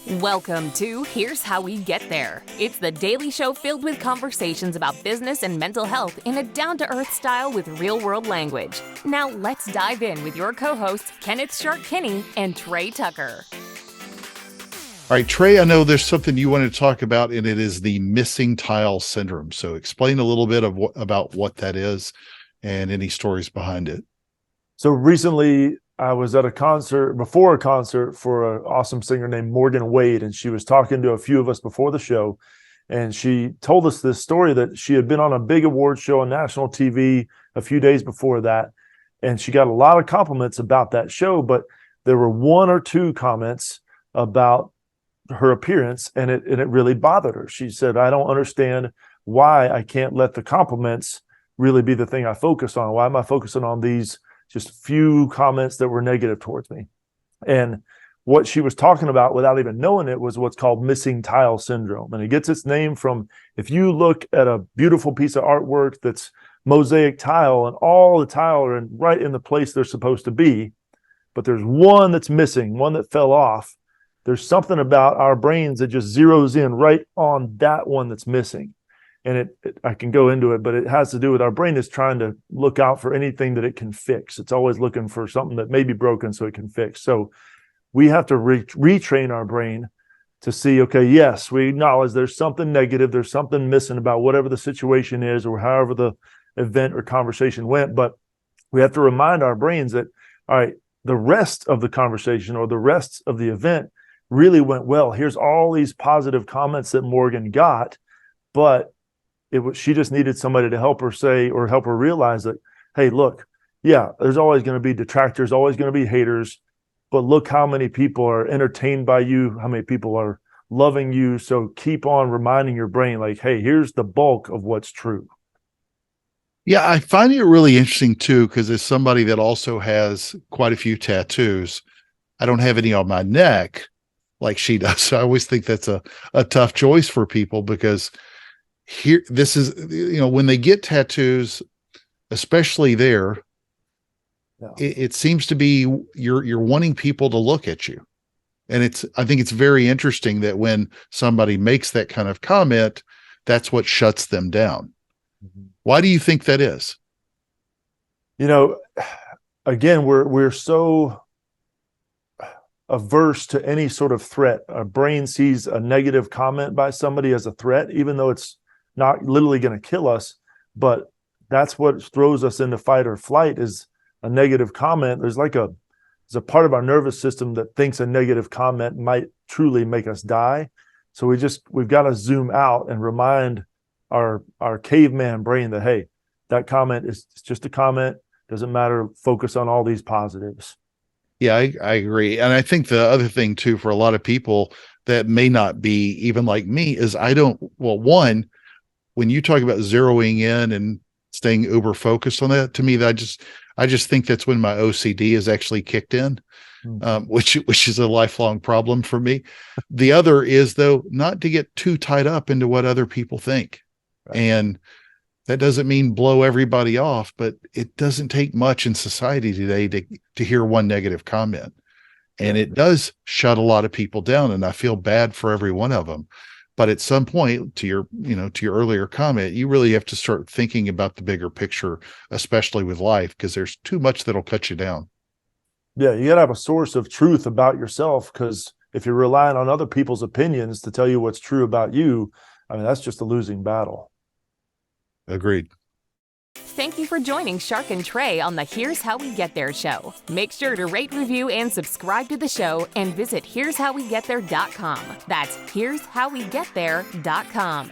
Welcome to Here's How We Get There. It's the daily show filled with conversations about business and mental health in a down-to-earth style with real-world language. Now let's dive in with your co-hosts, Kenneth Shark Kinney and Trey Tucker. All right, Trey, I know there's something you wanted to talk about, and it is the missing tile syndrome. So explain a little bit about what that is and any stories behind it. So recently I was at a concert, before a concert, for an awesome singer named Morgan Wade, and she was talking to a few of us before the show, and she told us this story that she had been on a big award show on national TV a few days before that, and she got a lot of compliments about that show, but there were one or two comments about her appearance, and it really bothered her. She said, "I don't understand why I can't let the compliments really be the thing I focus on. Why am I focusing on these just few comments that were negative towards me?" And what she was talking about, without even knowing it, was what's called missing tile syndrome. And it gets its name from, if you look at a beautiful piece of artwork that's mosaic tile and all the tile are right in the place they're supposed to be, but there's one that's missing, one that fell off. There's something about our brains that just zeroes in right on that one that's missing. And I can go into it, but it has to do with our brain is trying to look out for anything that it can fix. It's always looking for something that may be broken so it can fix. So we have to retrain our brain to see, okay, yes, we acknowledge there's something negative, there's something missing about whatever the situation is or however the event or conversation went, but we have to remind our brains that, all right, the rest of the conversation or the rest of the event really went well. Here's all these positive comments that Morgan got, but she just needed somebody to help her say, or help her realize that, hey, look, yeah, there's always going to be detractors, always going to be haters, but look how many people are entertained by you, how many people are loving you. So keep on reminding your brain, like, hey, here's the bulk of what's true. Yeah, I find it really interesting too, because as somebody that also has quite a few tattoos, I don't have any on my neck like she does. So I always think that's a tough choice for people, because here, this is, when they get tattoos, especially there, yeah, it seems to be you're wanting people to look at you. And I think it's very interesting that when somebody makes that kind of comment, that's what shuts them down. Mm-hmm. Why do you think that is? Again, we're so averse to any sort of threat. Our brain sees a negative comment by somebody as a threat, even though it's not literally going to kill us, but that's what throws us into fight or flight, is a negative comment. There's a part of our nervous system that thinks a negative comment might truly make us die. So we've got to zoom out and remind our caveman brain that, hey, that comment is just a comment. Doesn't matter. Focus on all these positives. Yeah, I agree. And I think the other thing too, for a lot of people that may not be even like me, is one, when you talk about zeroing in and staying uber focused on that, to me, I just think that's when my OCD is actually kicked in, which is a lifelong problem for me. The other is, though, not to get too tied up into what other people think. Right. And that doesn't mean blow everybody off, but it doesn't take much in society today to hear one negative comment. And it does shut a lot of people down. And I feel bad for every one of them. But at some point, to your earlier comment, you really have to start thinking about the bigger picture, especially with life, because there's too much that'll cut you down. Yeah, you got to have a source of truth about yourself, because if you're relying on other people's opinions to tell you what's true about you, I mean, that's just a losing battle. Agreed. Thank you for joining Shark and Trey on the Here's How We Get There show. Make sure to rate, review, and subscribe to the show, and visit here'showwegetthere.com. That's here'showwegetthere.com.